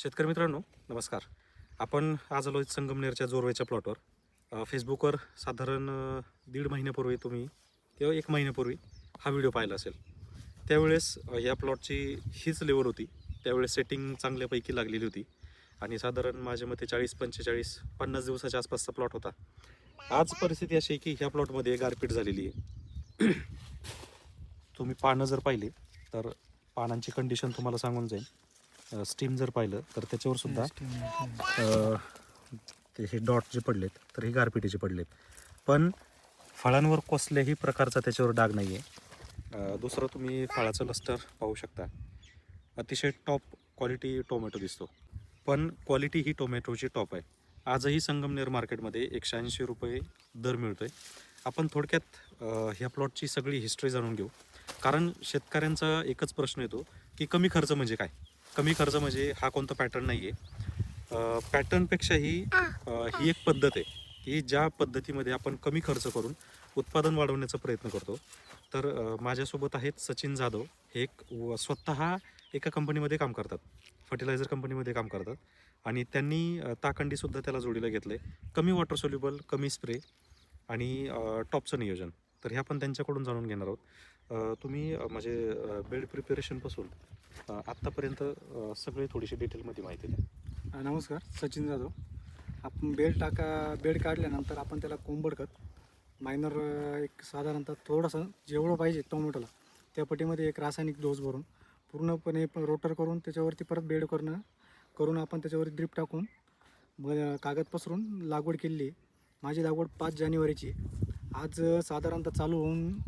शेतकरी मित्रांनो नमस्कार. आपण आज आलो संगमनेरच्या जोरवेच्या प्लॉटवर. फेसबुकवर साधारण 1.5 महिन्यापूर्वी तुम्ही किंवा 1 महिन्यापूर्वी हा व्हिडिओ पाहिला असेल. त्यावेळेस या प्लॉटची हीच लेवल होती. त्यावेळेस सेटिंग चांगल्यापैकी लागलेली होती आणि साधारण माझ्या मते 40-45-50 दिवसाच्या आसपासचा प्लॉट होता. आज परिस्थिती अशी आहे की ह्या प्लॉटमध्ये गारपीट झालेली आहे. तुम्ही पानं जर पाहिले तर पानांची कंडिशन तुम्हाला सांगून जाईल. स्टीम जर पाहिलं तर त्याच्यावर सुद्धा हे डॉट जे पडलेत तर हे गारपिटीचे पडलेत, पण फळांवर कसल्याही प्रकारचा त्याच्यावर डाग नाही आहे. दुसरं तुम्ही फळाचं लस्टर पाहू शकता. अतिशय टॉप क्वालिटी टोमॅटो दिसतो, पण क्वालिटी ही टोमॅटोची टॉप आहे. आजही संगमनेर मार्केटमध्ये 180 रुपये दर मिळतो आहे. आपण थोडक्यात ह्या प्लॉटची सगळी हिस्ट्री जाणून घेऊ, कारण शेतकऱ्यांचा एकच प्रश्न येतो की कमी खर्च म्हणजे काय. कमी खर्च म्हणजे हा कोणता पॅटर्न नाही आहे. पॅटर्नपेक्षाही ही एक पद्धत आहे की ज्या पद्धतीमध्ये आपण कमी खर्च करून उत्पादन वाढवण्याचा प्रयत्न करतो. तर माझ्यासोबत आहेत सचिन जाधव. हे स्वतः एका कंपनीमध्ये काम करतात, फर्टिलायझर कंपनीमध्ये काम करतात, आणि त्यांनी ताकंडीसुद्धा त्याला जोडीला घेतलं आहे. कमी वॉटर सोल्युबल, कमी स्प्रे आणि टॉपचं नियोजन. तर हे आपण त्यांच्याकडून जाणून घेणार आहोत. तुम्ही म्हणजे बेड प्रिपरेशनपासून आत्तापर्यंत सगळे थोडीशी डिटेलमध्ये माहिती द्या. नमस्कार, सचिन जाधव. आपण बेड काढल्यानंतर आपण त्याला कोंबड खत मायनर एक साधारणतः थोडंसं जेवढं पाहिजे टोमॅटोला त्या पटीमध्ये एक रासायनिक डोस भरून पूर्णपणे रोटर करून त्याच्यावरती परत बेड करून आपण त्याच्यावरती ड्रिप टाकून कागद पसरून लागवड केलेली आहे. माझी लागवड 5 जानेवारीची आहे. आज साधारणतः चालू होऊन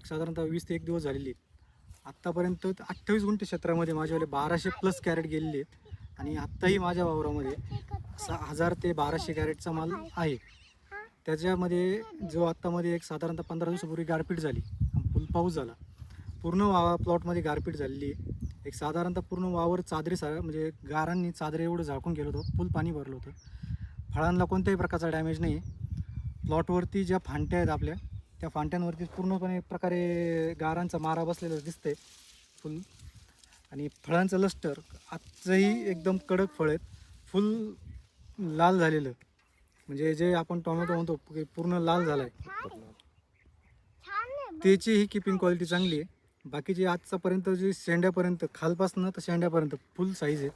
साधारणतः 20 ते 1 दिवस झालेली आहेत. आत्तापर्यंत 28 गुंठे क्षेत्रामध्ये माझ्यावाले 1200+ कॅरेट गेलेले आहेत आणि आत्ताही माझ्या वावरामध्ये 1000 ते 1200 कॅरेटचा माल आहे. त्याच्यामध्ये जो आत्तामध्ये एक साधारणतः 15 दिवसापूर्वी गारपीट झाली, फुल पाऊस झाला, पूर्ण प्लॉटमध्ये गारपीट झालेली आहे. एक साधारणतः पूर्ण वावर म्हणजे गारांनी चादरे एवढं झाकून गेलं होतं, फुल पाणी भरलं होतं. फळांना कोणत्याही प्रकारचा डॅमेज नाही आहे. प्लॉटवरती ज्या फांट्या आहेत आपल्या, त्या फांट्यांवरती पूर्णपणे प्रकारे गारांचा मारा बसलेला दिसतंय फुल. आणि फळांचं लस्टर आजही एकदम कडक फळ आहेत, फुल लाल झालेलं, म्हणजे जे आपण टोमॅटो म्हणतो पूर्ण लाल झाला आहे, त्याची ही किपिंग क्वालिटी चांगली आहे. बाकीचे आजचापर्यंत जे शेंड्यापर्यंत खालपासनं तर शेंड्यापर्यंत फुल साईज आहेत.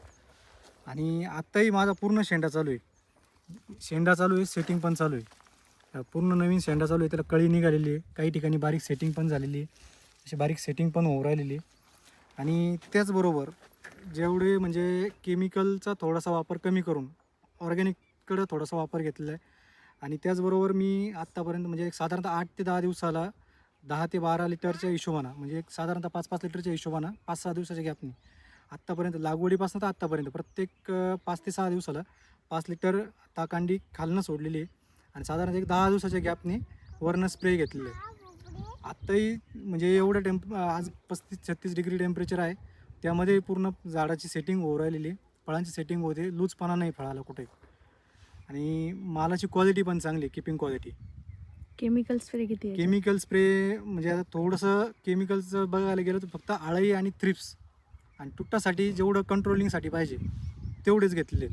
आणि आत्ताही माझा पूर्ण शेंडा चालू आहे, सेटिंग पण चालू आहे. पूर्ण नवीन शेंडा चालू आहे, त्याला कळी निघालेली आहे, काही ठिकाणी बारीक सेटिंग पण झालेली आहे, अशी बारीक सेटिंग पण होऊ राहिलेली आहे. आणि त्याचबरोबर जेवढे म्हणजे केमिकलचा थोडासा वापर कमी करून ऑर्गॅनिककडं थोडासा वापर घेतलेला आहे. आणि त्याचबरोबर मी आत्तापर्यंत म्हणजे एक साधारणतः 8 ते 10 दिवसाला 10 ते 12 लिटरच्या हिशोबानं, म्हणजे एक साधारणतः 5-5 लिटरच्या हिशोबानं 5-6 दिवसाच्या गॅपनी आत्तापर्यंत लागवडीपासून तर आत्तापर्यंत प्रत्येक 5 ते 6 दिवसाला 5 लिटर ताकांडी खालनं सोडलेली आहे. आणि साधारण एक 10 दिवसाच्या गॅपने वरनं स्प्रे घेतलेलं आहे. आत्ताही म्हणजे एवढं आज 35-36 डिग्री टेम्परेचर आहे, त्यामध्ये पूर्ण झाडाची सेटिंग होऊ राहिलेली आहे, फळांची सेटिंग होते, लूजपणा नाही फळाला कुठे. आणि मालाची क्वालिटी पण चांगली, किपिंग क्वालिटी. केमिकल स्प्रे किती आहे? केमिकल स्प्रे म्हणजे आता थोडंसं केमिकलचं बघायला गेलं तर फक्त आळी आणि थ्रिप्स आणि तुट्टासाठी जेवढं कंट्रोलिंगसाठी पाहिजे तेवढेच घेतलेले.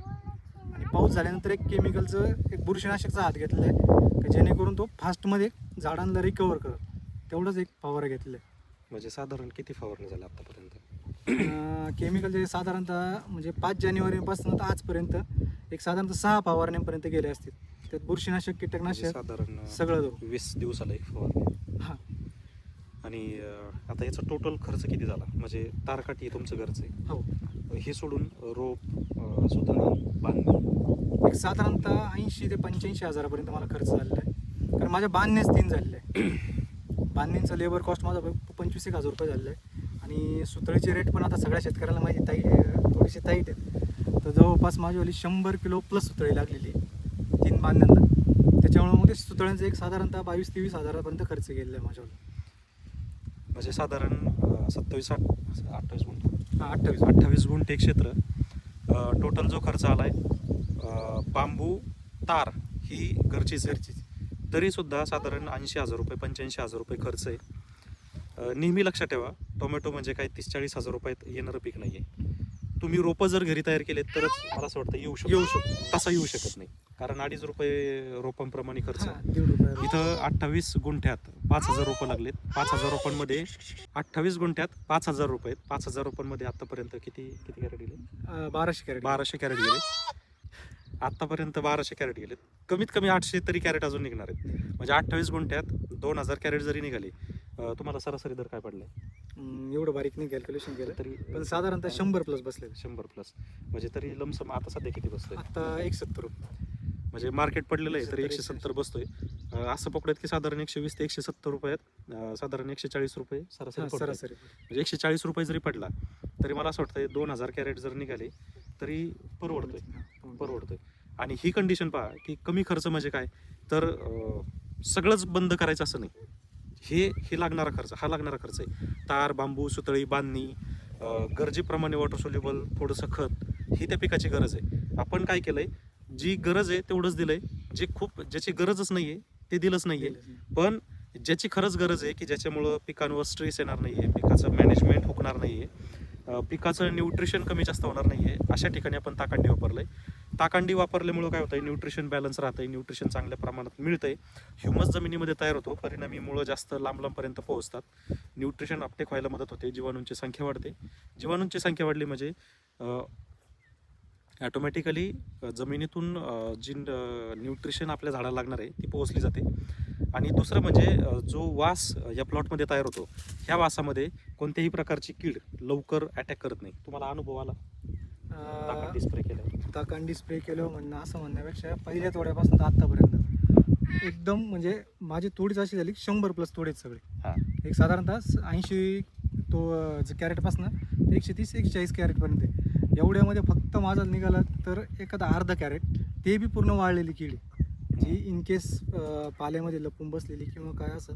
आणि पाऊस झाल्यानंतर एक केमिकलचं एक बुरशीनाशकचा हात घेतलेला आहे की जेणेकरून तो फास्टमध्ये झाडांना रिकवर करत, तेवढंच एक फवारा घेतलेला आहे. म्हणजे साधारण किती फवारणी झाल्या आतापर्यंत? केमिकलचे साधारणतः म्हणजे 5 जानेवारीपासून तर आजपर्यंत एक साधारणतः 6 फवारण्यांपर्यंत गेले असतील. त्यात बुरशीनाशक, कीटकनाशक साधारण सगळं 20 दिवसाला एक फवारणी. हां. आणि आता याचा टोटल खर्च किती झाला? म्हणजे तारकाठी तुमचं घरचं आहे, हो. हे सोडून रोप सुधारणी, बांधणी, एक साधारणतः 80 ते 85 हजारापर्यंत मला खर्च झालेला आहे. कारण माझ्या बांधण्यास 3 झालेलं आहे. बांधणीचं लेबर कॉस्ट माझा 25-1 हजार रुपये झालेलं आहे. आणि सुतळीचे रेट पण आता सगळ्या शेतकऱ्याला माहिती थोडीशी टाईट आहेत. तर जवळपास माझीवाली 100 किलो प्लस सुतळी लागलेली आहे 3 बांधण्यांना. त्याच्यामुळे मग ते सुतळ्यांचं एक साधारणतः 22-23 हजारापर्यंत खर्च गेलेला आहे माझ्यावर. म्हणजे साधारण 27-28 गुंठे. 28 गुंठे क्षेत्र. टोटल जो खर्च आला आहे, बांबू तार ही घरचीच आहे, तरीसुद्धा साधारण 80 हजार रुपये 85 हजार रुपये खर्च आहे. नेहमी लक्षात ठेवा, टोमॅटो म्हणजे काही 30-40 हजार रुपयात येणारं पीक नाही आहे. तुम्ही रोपं जर घरी तयार केले तरच मला असं वाटतं येऊ शकतो तसा येऊ शकत नाही, कारण 2.5 रुपये रोपांप्रमाणे खर्च. हां, ₹1.5 इथं 28 गुंठ्यात 5,000 रोपं लागलेत. 5,000 रोपांमध्ये 28 गुंठ्यात 5,000 रुपये आहेत. 5,000 रोपांमध्ये आतापर्यंत किती कॅरेट गेले? 1200 कॅरेट. 1200 कॅरेट गेले. आतापर्यंत 1200 कॅरेट गेलेत. कमीत कमी 800 तरी कॅरेट अजून निघणार आहेत. म्हणजे 28 गुंठ्यात 2,000 कॅरेट जरी निघाले, तुम्हाला सरासरी दर काय पडलाय? एवढं बारीक नाही कॅल्क्युलेशन केलं तरी पण साधारणतः 100 प्लस बसले. 100 प्लस म्हणजे तरी लमसम आता सध्या किती बसतोय? आता 170 रुपये. म्हणजे मार्केट पडलेलं आहे तरी 170, 170 बसतोय. असं पकडत की साधारण 120 ते 170 रुपयात साधारण 140 रुपये सरासरी हां, पडतोय. सरासरी. म्हणजे 140 रुपये जरी पडला तरी मला असं वाटतं 2,000 कॅरेट जर निघाले तरी परवडतोय. आणि ही कंडिशन पहा की कमी खर्च म्हणजे काय तर सगळंच बंद करायचं असं नाही. हे लागणारा खर्च आहे. तार, बांबू, सुतळी, बांधणी, गरजेप्रमाणे वॉटर सोल्युबल थोडंसं खत, ही त्या पिकाची गरज आहे. आपण काय केलंय, जी गरज आहे तेवढंच दिलंय. ज्याची गरजच नाहीये ते दिलंच नाहीये. पण ज्याची खरंच गरज आहे की ज्याच्यामुळं पिकांवर स्ट्रेस येणार नाहीये, पिकाचं मॅनेजमेंट हुकणार नाहीये, पिकाचं न्यूट्रिशन कमी जास्त होणार नाहीये, अशा ठिकाणी आपण ताकांडी वापरलंय. ताकांडी वापरल्यामुळं काय होतंय, न्यूट्रिशन बॅलन्स राहतंय, न्यूट्रिशन चांगल्या प्रमाणात मिळतंय, ह्युमस जमिनीमध्ये तयार होतो, परिणामी मुळं जास्त लांबपर्यंत पोहोचतात, न्यूट्रिशन अपटेक व्हायला मदत होते, जीवाणूंची संख्या वाढते. जीवाणूंची संख्या वाढली म्हणजे ॲटोमॅटिकली जमिनीतून जी न्यूट्रिशन आपल्या झाडाला लागणार आहे ती पोहोचली जाते. आणि दुसरं म्हणजे जो वास या प्लॉटमध्ये तयार होतो, ह्या वासामध्ये कोणत्याही प्रकारची कीड लवकर अटॅक करत नाही. तुम्हाला अनुभव आला ताकांडी स्प्रे केल्यावर? ताकांडी स्प्रे केलं असं म्हणण्यापेक्षा पहिल्या तोड्यापासून तर आत्तापर्यंत एकदम म्हणजे माझी तोडीच अशी झाली 100 प्लस तोडेच सगळे. हां. एक साधारणतः 80 कॅरेटपासून 130-140 कॅरेटपर्यंत आहे. एवढ्यामध्ये फक्त माझा निघाला तर एखादा अर्धा कॅरेट, ते बी पूर्ण वाळलेली किडी जी इन केस पाल्यामध्ये लपून बसलेली किंवा काय असं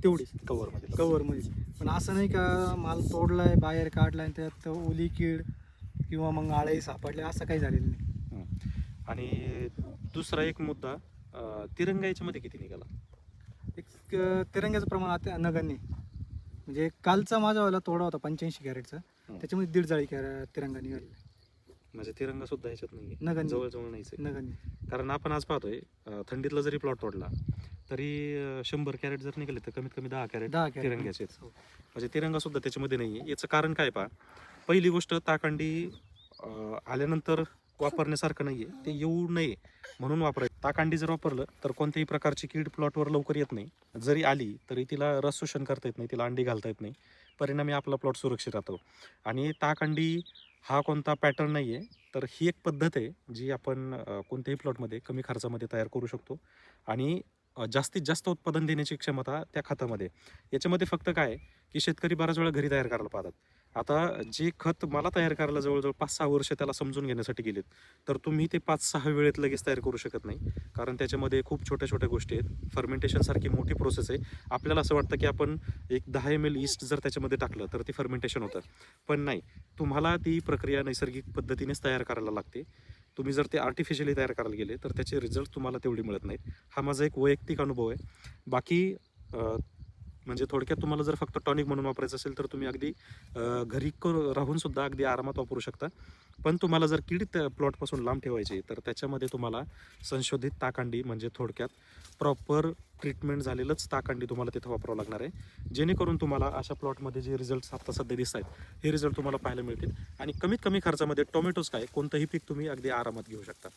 तेवढीच कवरमध्ये. पण असं नाही का माल तोडलाय, बाहेर काढलाय, त्यात ओली कीड किंवा मग आळे सापडले, असं काही झालेलं नाही. आणि दुसरा एक मुद्दा, तिरंगा मध्ये किती निघाला? एक तिरंग्याचं प्रमाण आता नगण्य. म्हणजे कालचा माझावाला तोडा होता 85 कॅरेटचा, त्याच्यामध्ये 1.5 जाळी तिरंगा निघालेला. म्हणजे तिरंगा सुद्धा ह्याच्यात नाही, नगण्य. जवळजवळ नाहीच आहे. नगण्य. कारण आपण आज पाहतोय थंडीतला जरी प्लॉट तोडला तरी 100 कॅरेट जर निघाले तर कमीत कमी 10 कॅरेट तिरंग्याचे आहेत. म्हणजे तिरंगा सुद्धा त्याच्यामध्ये नाहीये. याचं कारण काय पहा, पहिली गोष्ट ताकांडी आल्यानंतर वापरण्यासारखं नाहीये, ते येऊ नये म्हणून वापरायचं. ताकांडी जर वापरलं तर कोणत्याही प्रकारची कीड प्लॉटवर लवकर येत नाही, जरी आली तरी तिला रस शोषण करता येत नाही, तिला अंडी घालता येत नाही, परिणामी आपला प्लॉट सुरक्षित राहतो. आणि ताकांडी हा कोणता पॅटर्न नाही आहे, तर ही एक पद्धत आहे जी आपण कोणत्याही प्लॉटमध्ये कमी खर्चामध्ये तयार करू शकतो आणि जास्तीत जास्त उत्पादन देण्याची क्षमता त्या खतामध्ये. याच्यामध्ये फक्त काय आहे की शेतकरी बऱ्याच वेळा घरी तयार करायला पाहतात. आता जे खत मला तयार करायला जवळजवळ 5-6 वर्ष त्याला समजून घेण्यासाठी गेलेत, तर तुम्ही ते 5-6 वेळेत लगेच तयार करू शकत नाही, कारण त्याच्यामध्ये खूप छोट्या गोष्टी आहेत. फर्मेंटेशनसारखी मोठी प्रोसेस आहे. आपल्याला असं वाटतं की आपण एक 10 ml ईस्ट जर त्याच्यामध्ये टाकलं तर ते फर्मेंटेशन होतं, पण नाही. तुम्हाला ती प्रक्रिया नैसर्गिक पद्धतीनेच तयार करायला लागते. तुम्ही जर ते आर्टिफिशियली तयार करायला गेले तर त्याचे रिझल्ट तुम्हाला तेवढे मिळत नाहीत. हा माझा एक वैयक्तिक अनुभव आहे. बाकी म्हणजे थोडक्यात तुम्हाला जर फक्त टॉनिक म्हणून वापरायचं असेल तर तुम्ही अगदी घरी राहून सुद्धा अगदी आरामात वापरू शकता. पण तुम्हाला जर कीड प्लॉटपासून लांब ठेवायची तर त्याच्यामध्ये तुम्हाला संशोधित ताकांडी म्हणजे थोडक्यात प्रॉपर ट्रीटमेंट झालेलंच ताकांडी तुम्हाला तिथं वापरावं लागणार आहे, जेणेकरून तुम्हाला अशा प्लॉटमध्ये जे रिझल्ट आता सध्या दिसत आहेत हे रिझल्ट तुम्हाला पाहायला मिळतील. आणि कमीत कमी खर्चामध्ये टोमॅटोज काय कोणतंही पीक तुम्ही अगदी आरामात घेऊ शकता.